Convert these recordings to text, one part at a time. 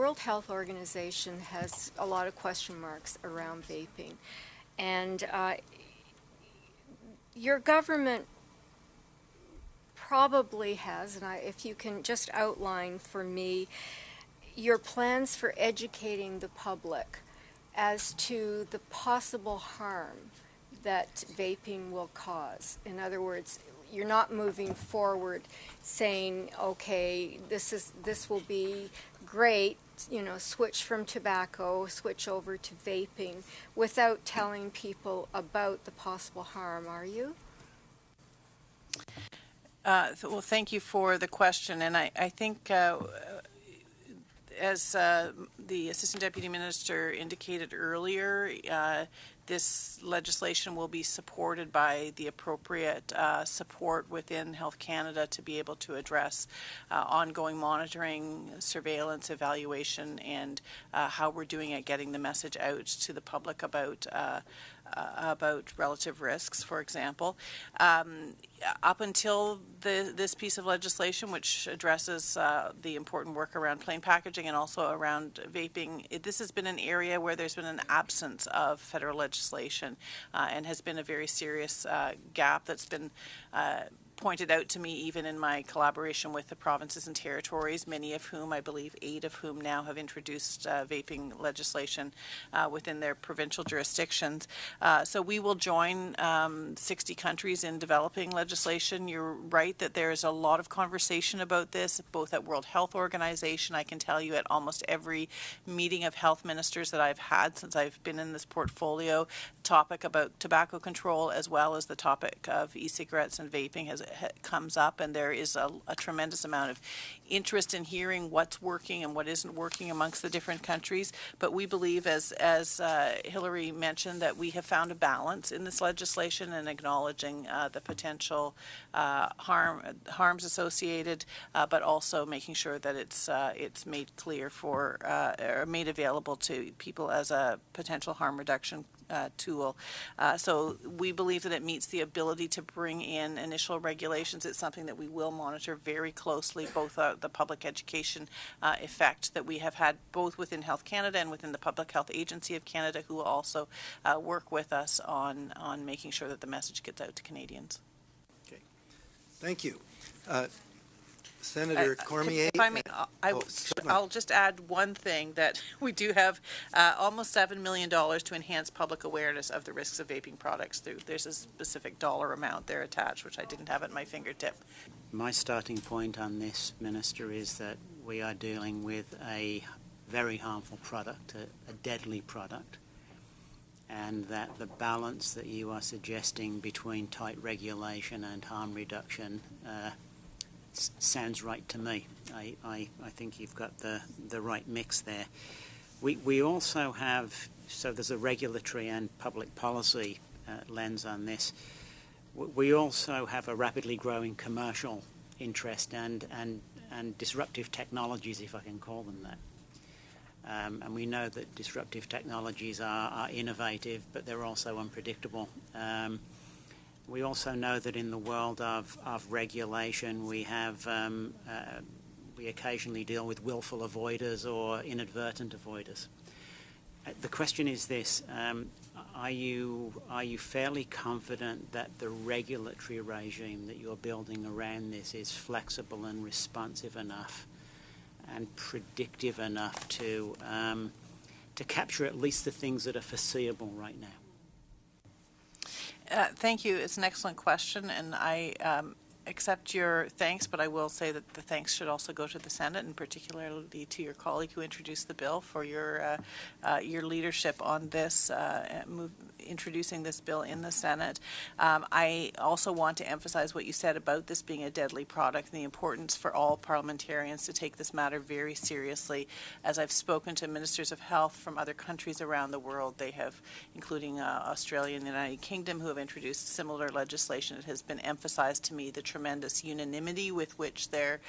World Health Organization has a lot of question marks around vaping. And your government probably has, and if you can just outline for me your plans for educating the public as to the possible harm that vaping will cause. In other words, you're not moving forward saying, okay, this will be great, you know, switch from tobacco, switch over to vaping, without telling people about the possible harm, are you? Well, thank you for the question, and I think as the Assistant Deputy Minister indicated earlier, this legislation will be supported by the appropriate support within Health Canada to be able to address ongoing monitoring, surveillance, evaluation, and how we're doing at getting the message out to the public about relative risks, for example. Up until this piece of legislation, which addresses the important work around plain packaging and also around vaping, this has been an area where there's been an absence of federal legislation and has been a very serious gap that's been pointed out to me even in my collaboration with the provinces and territories, many of whom, I believe 8 of whom now have introduced vaping legislation within their provincial jurisdictions. So we will join 60 countries in developing legislation. You're right that there's a lot of conversation about this, both at World Health Organization. I can tell you at almost every meeting of health ministers that I've had since I've been in this portfolio, topic about tobacco control as well as the topic of e-cigarettes and vaping comes up, and there is a tremendous amount of interest in hearing what's working and what isn't working amongst the different countries. But we believe, as Hilary mentioned, that we have found a balance in this legislation and acknowledging the potential harms associated, but also making sure that it's made clear for or made available to people as a potential harm reduction tool. So we believe that it meets the ability to bring in initial regulations. It's something that we will monitor very closely, both the public education effect that we have had both within Health Canada and within the Public Health Agency of Canada, who will also work with us on making sure that the message gets out to Canadians. Okay. Thank you. Senator Cormier. If I may, I'll just add one thing, that we do have almost $7 million to enhance public awareness of the risks of vaping products. There's a specific dollar amount there attached, which I didn't have at my fingertip. My starting point on this, Minister, is that we are dealing with a very harmful product, a deadly product, and that the balance that you are suggesting between tight regulation and harm reduction sounds right to me. I think you've got the right mix there. We also have, so there's a regulatory and public policy lens on this. We also have a rapidly growing commercial interest and disruptive technologies, if I can call them that. And we know that disruptive technologies are innovative, but they're also unpredictable. We also know that in the world of regulation, we occasionally deal with willful avoiders or inadvertent avoiders. The question is this: are you fairly confident that the regulatory regime that you're building around this is flexible and responsive enough and predictive enough to capture at least the things that are foreseeable right now? Thank you. It's an excellent question, and I accept your thanks, but I will say that the thanks should also go to the Senate, and particularly to your colleague who introduced the bill for your leadership on this, introducing this bill in the Senate. I also want to emphasize what you said about this being a deadly product and the importance for all parliamentarians to take this matter very seriously. As I've spoken to ministers of health from other countries around the world, they have, including Australia and the United Kingdom, who have introduced similar legislation. It has been emphasized to me the tremendous unanimity with which their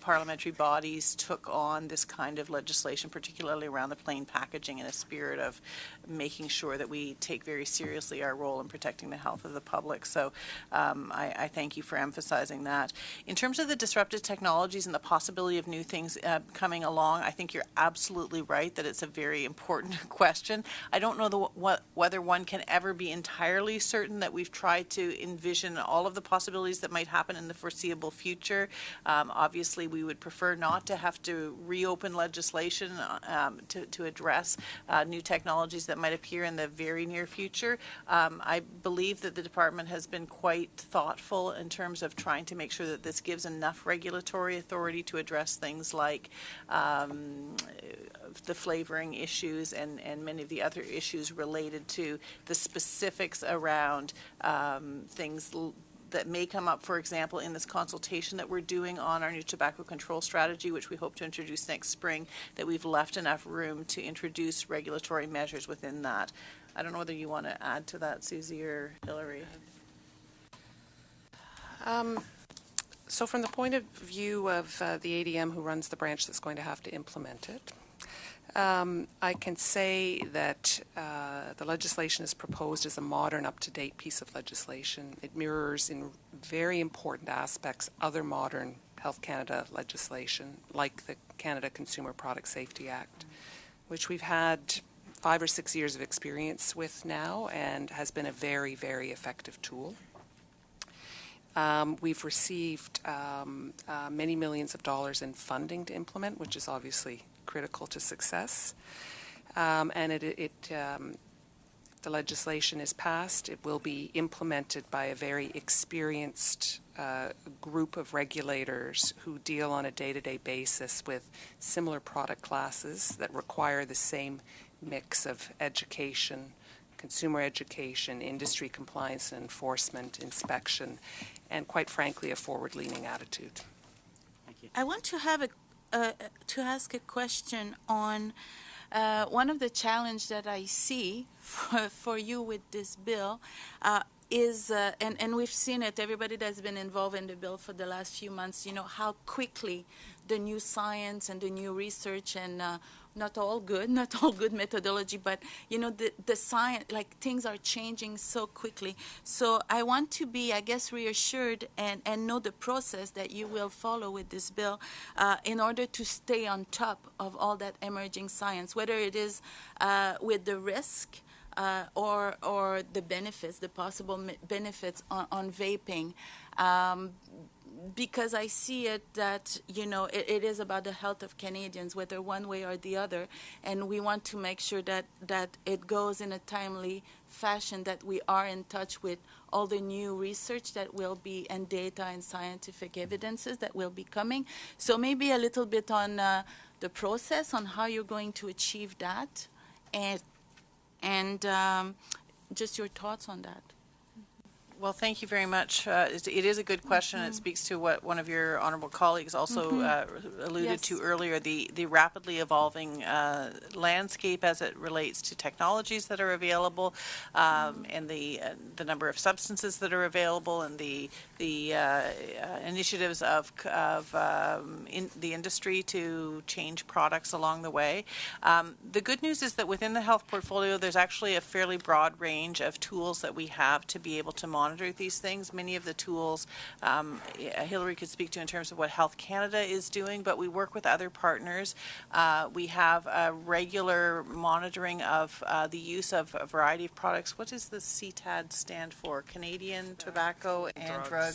parliamentary bodies took on this kind of legislation, particularly around the plain packaging, in a spirit of making sure that we take very seriously our role in protecting the health of the public. So I thank you for emphasizing that. In terms of the disruptive technologies and the possibility of new things coming along, I think you're absolutely right that it's a very important question. I don't know whether one can ever be entirely certain that we've tried to envision all of the possibilities that might happen in the foreseeable future. Obviously, we would prefer not to have to reopen legislation to address new technologies that might appear in the very near future. I believe that the department has been quite thoughtful in terms of trying to make sure that this gives enough regulatory authority to address things like the flavoring issues and many of the other issues related to the specifics around things that may come up, for example, in this consultation that we're doing on our new tobacco control strategy, which we hope to introduce next spring, that we've left enough room to introduce regulatory measures within that. I don't know whether you want to add to that, Suzy or Hilary. So from the point of view of the ADM who runs the branch that's going to have to implement it, I can say that the legislation is proposed as a modern, up-to-date piece of legislation. It mirrors in very important aspects other modern Health Canada legislation, like the Canada Consumer Product Safety Act, which we've had 5 or 6 years of experience with now and has been a very, very effective tool. We've received many millions of dollars in funding to implement, which is obviously critical to success. And the legislation is passed. It will be implemented by a very experienced group of regulators who deal on a day-to-day basis with similar product classes that require the same mix of education, consumer education, industry compliance and enforcement, inspection, and quite frankly, a forward-leaning attitude. Thank you. I want to have to ask a question on one of the challenges that I see for you with this bill is, and we've seen it, everybody that's been involved in the bill for the last few months, you know, how quickly the new science and the new research and not all good methodology, but, you know, the science, like, things are changing so quickly. So I want to be, I guess, reassured and know the process that you will follow with this bill in order to stay on top of all that emerging science, whether it is with the risk or the benefits, the possible benefits on vaping. Because I see it that, you know, it is about the health of Canadians, whether one way or the other, and we want to make sure that it goes in a timely fashion, that we are in touch with all the new research that will be, and data and scientific evidences that will be coming. So maybe a little bit on the process, on how you're going to achieve that, and just your thoughts on that. Well, thank you very much. It is a good question. It speaks to what one of your honourable colleagues also alluded to earlier, the rapidly evolving landscape as it relates to technologies that are available, and the number of substances that are available, and the initiatives of the industry to change products along the way. The good news is that within the health portfolio, there's actually a fairly broad range of tools that we have to be able to monitor these things. Many of the tools Hilary could speak to in terms of what Health Canada is doing, but we work with other partners. We have a regular monitoring of the use of a variety of products. What does the CTAD stand for? Canadian Tobacco and Drug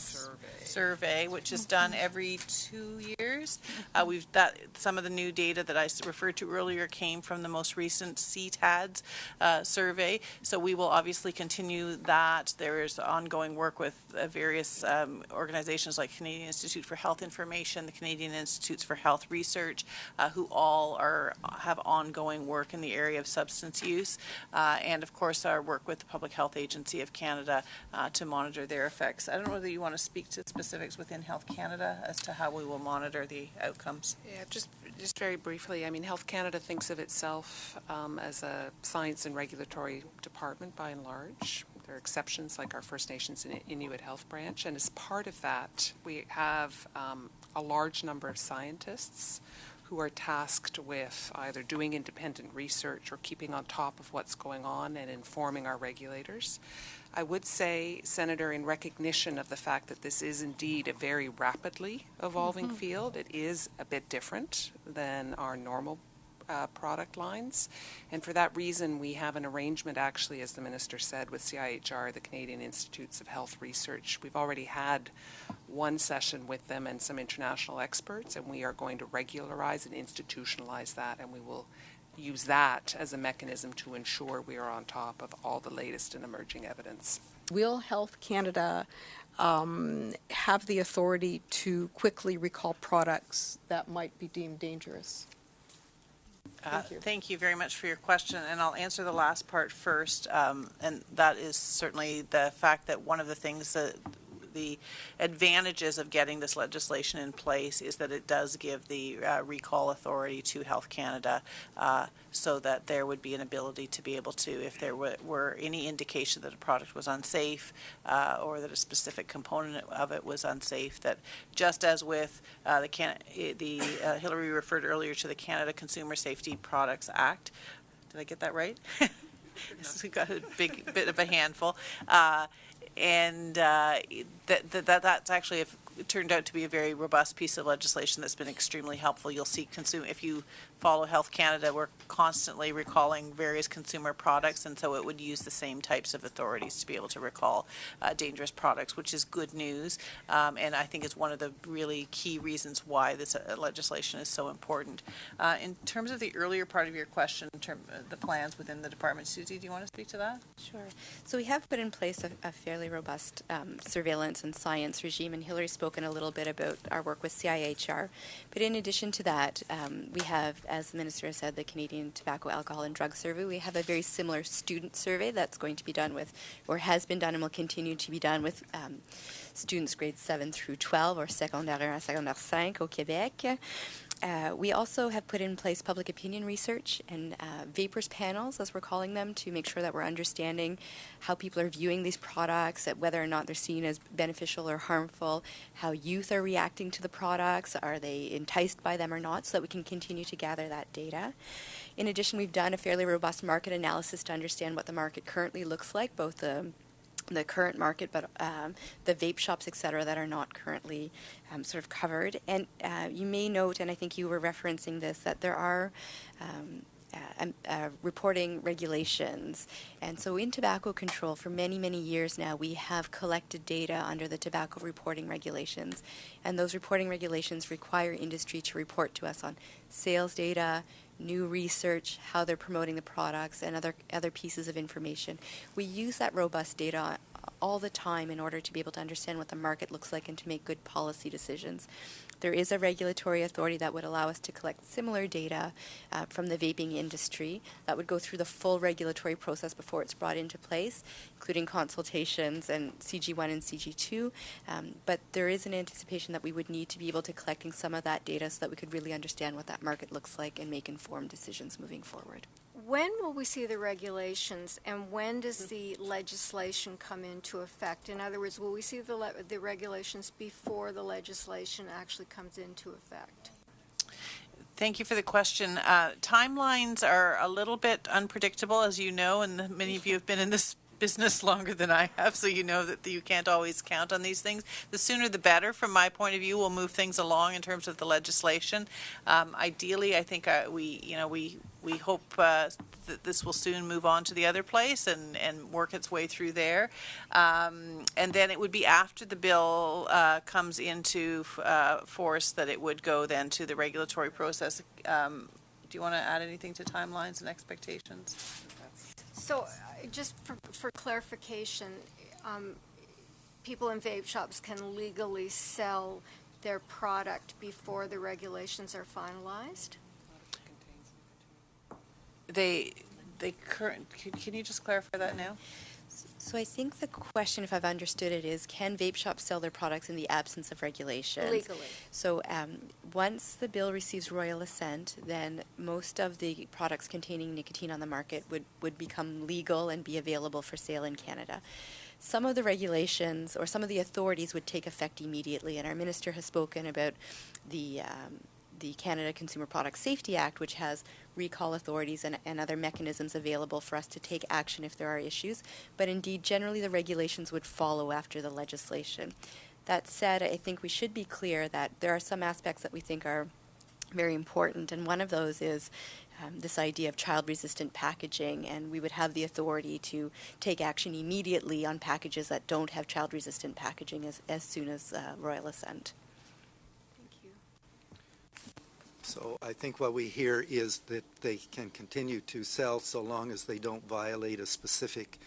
Survey, which is done every 2 years. Some of the new data that I referred to earlier came from the most recent CTAD's survey. So we will obviously continue that. There is ongoing work with various organizations like Canadian Institute for Health Information, the Canadian Institutes for Health Research, who all have ongoing work in the area of substance use, and of course our work with the Public Health Agency of Canada to monitor their effects. I don't know whether you want to speak to specifics within Health Canada as to how we will monitor the outcomes. Yeah, just very briefly, I mean, Health Canada thinks of itself as a science and regulatory department by and large. There are exceptions like our First Nations and Inuit Health Branch, and as part of that, we have a large number of scientists who are tasked with either doing independent research or keeping on top of what's going on and informing our regulators. I would say, Senator, in recognition of the fact that this is indeed a very rapidly evolving field, it is a bit different than our normal product lines. And for that reason, we have an arrangement, actually, as the Minister said, with CIHR, the Canadian Institutes of Health Research. We've already had one session with them and some international experts, and we are going to regularize and institutionalize that, and we will use that as a mechanism to ensure we are on top of all the latest and emerging evidence. Will Health Canada have the authority to quickly recall products that might be deemed dangerous? Thank you very much for your question, and I'll answer the last part first, and that is certainly the fact that one of the things that the advantages of getting this legislation in place is that it does give the recall authority to Health Canada, so that there would be an ability to be able to, if there were any indication that a product was unsafe or that a specific component of it was unsafe, that just as with Hilary referred earlier to the Canada Consumer Safety Products Act. Did I get that right? We got a big bit of a handful. And that's actually it turned out to be a very robust piece of legislation that's been extremely helpful. You'll see if you follow Health Canada, we're constantly recalling various consumer products, and so it would use the same types of authorities to be able to recall dangerous products, which is good news, and I think is one of the really key reasons why this legislation is so important. In terms of the earlier part of your question, in terms of the plans within the department, Suzy, do you want to speak to that? Sure. So we have put in place a fairly robust surveillance and science regime, and Hilary's spoken a little bit about our work with CIHR. But in addition to that, we have, as the Minister said, the Canadian Tobacco, Alcohol and Drug Survey. We have a very similar student survey that's going to be done with, or has been done and will continue to be done with students grades 7 through 12, or secondaire 1 à secondaire 5 au Québec. We also have put in place public opinion research and vapors panels, as we're calling them, to make sure that we're understanding how people are viewing these products, whether or not they're seen as beneficial or harmful, how youth are reacting to the products, are they enticed by them or not, so that we can continue to gather that data. In addition, we've done a fairly robust market analysis to understand what the market currently looks like, both the current market, but the vape shops, et cetera, that are not currently sort of covered. And you may note, and I think you were referencing this, that there are reporting regulations. And so in tobacco control, for many, many years now, we have collected data under the tobacco reporting regulations. And those reporting regulations require industry to report to us on sales data, new research, how they're promoting the products, and other pieces of information. We use that robust data all the time in order to be able to understand what the market looks like and to make good policy decisions. There is a regulatory authority that would allow us to collect similar data from the vaping industry that would go through the full regulatory process before it's brought into place, including consultations and CG1 and CG2. But there is an anticipation that we would need to be able to collecting some of that data so that we could really understand what that market looks like and make informed decisions moving forward. When will we see the regulations, and when does the legislation come into effect? In other words, will we see the regulations before the legislation actually comes into effect? Thank you for the question. Timelines are a little bit unpredictable, as you know, and many of you have been in this business longer than I have, so you know that you can't always count on these things. The sooner the better, from my point of view. We'll move things along in terms of the legislation. Ideally, I think we hope that this will soon move on to the other place and work its way through there. And then it would be after the bill comes into force that it would go then to the regulatory process. Do you want to add anything to timelines and expectations? So, just for clarification, people in vape shops can legally sell their product before the regulations are finalized? Can you just clarify that now? So I think the question, if I've understood it, is can vape shops sell their products in the absence of regulations? Legally. So once the bill receives royal assent, then most of the products containing nicotine on the market would become legal and be available for sale in Canada. Some of the regulations or some of the authorities would take effect immediately, and our minister has spoken about the Canada Consumer Product Safety Act, which has recall authorities and other mechanisms available for us to take action if there are issues. But indeed, generally the regulations would follow after the legislation. That said, I think we should be clear that there are some aspects that we think are very important, and one of those is this idea of child-resistant packaging, and we would have the authority to take action immediately on packages that don't have child-resistant packaging as soon as royal assent. So I think what we hear is that they can continue to sell so long as they don't violate a specific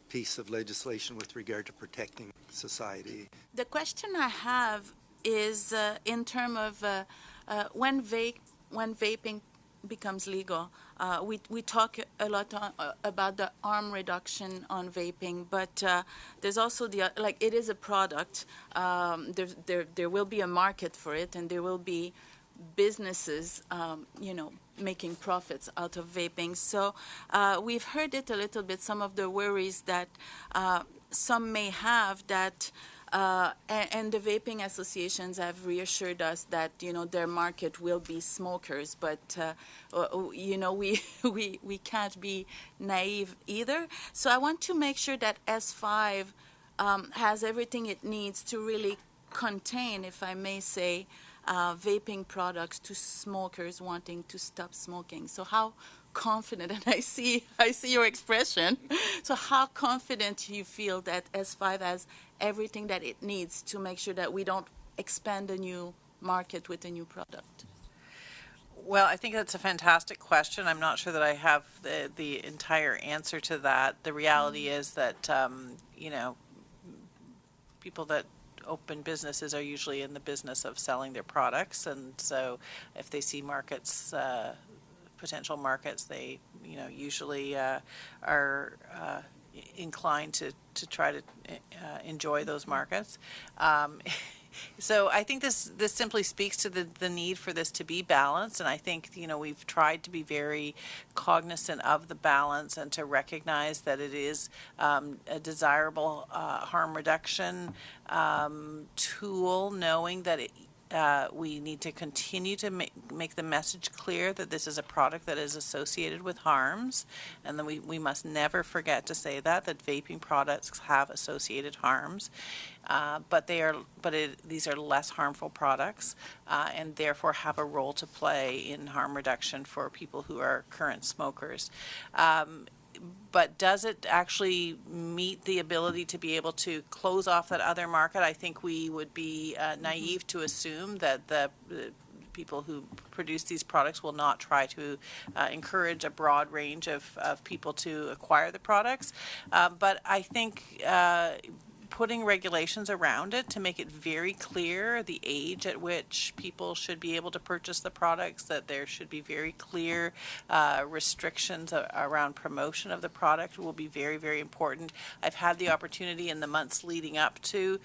piece of legislation with regard to protecting society. The question I have is in terms of when vaping becomes legal. We talk a lot about the harm reduction on vaping, but there's also it is a product. There will be a market for it, and there will be businesses, making profits out of vaping. So we've heard it a little bit, some of the worries that some may have that, and the vaping associations have reassured us that, their market will be smokers, but, we can't be naive either. So I want to make sure that S5 has everything it needs to really contain, if I may say, vaping products to smokers wanting to stop smoking. So how confident, and I see your expression, so how confident you feel that S5 has everything that it needs to make sure that we don't expand a new market with a new product? Well, I think that's a fantastic question. I'm not sure that I have the entire answer to that. The reality is that, people that open businesses are usually in the business of selling their products, and so if they see markets, potential markets, they usually are inclined to try to enjoy those markets. So I think this simply speaks to the need for this to be balanced, and I think we've tried to be very cognizant of the balance and to recognize that it is a desirable harm reduction tool, knowing that we need to continue to make the message clear that this is a product that is associated with harms, and then we must never forget to say that vaping products have associated harms, but these are less harmful products, and therefore have a role to play in harm reduction for people who are current smokers. But does it actually meet the ability to be able to close off that other market? I think we would be naive to assume that the people who produce these products will not try to encourage a broad range of people to acquire the products. But I think putting regulations around it to make it very clear the age at which people should be able to purchase the products, that there should be very clear restrictions around promotion of the product will be very, very important. I've had the opportunity in the months leading up to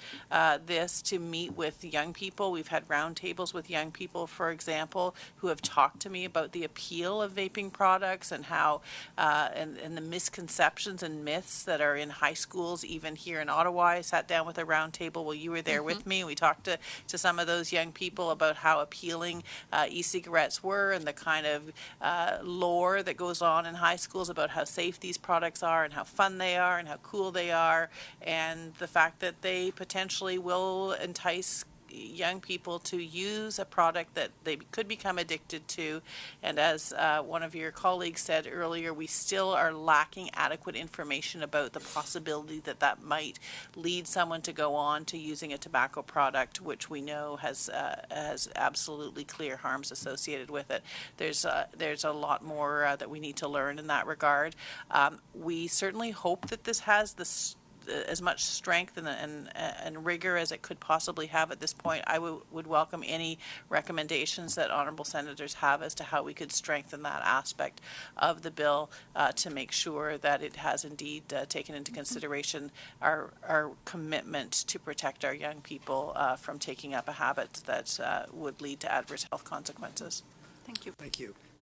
this to meet with young people. We've had roundtables with young people, for example, who have talked to me about the appeal of vaping products and how and the misconceptions and myths that are in high schools, even here in Ottawa. I sat down with a round table while you were there with me. We talked to some of those young people about how appealing e-cigarettes were and the kind of lore that goes on in high schools about how safe these products are and how fun they are and how cool they are, and the fact that they potentially will entice young people to use a product that they could become addicted to. And as one of your colleagues said earlier, we still are lacking adequate information about the possibility that might lead someone to go on to using a tobacco product, which we know has absolutely clear harms associated with it. There's a lot more that we need to learn in that regard. We certainly hope that this has as much strength and rigor as it could possibly have at this point, I would welcome any recommendations that honourable senators have as to how we could strengthen that aspect of the bill to make sure that it has indeed taken into consideration our commitment to protect our young people from taking up a habit that would lead to adverse health consequences. Thank you. Thank you.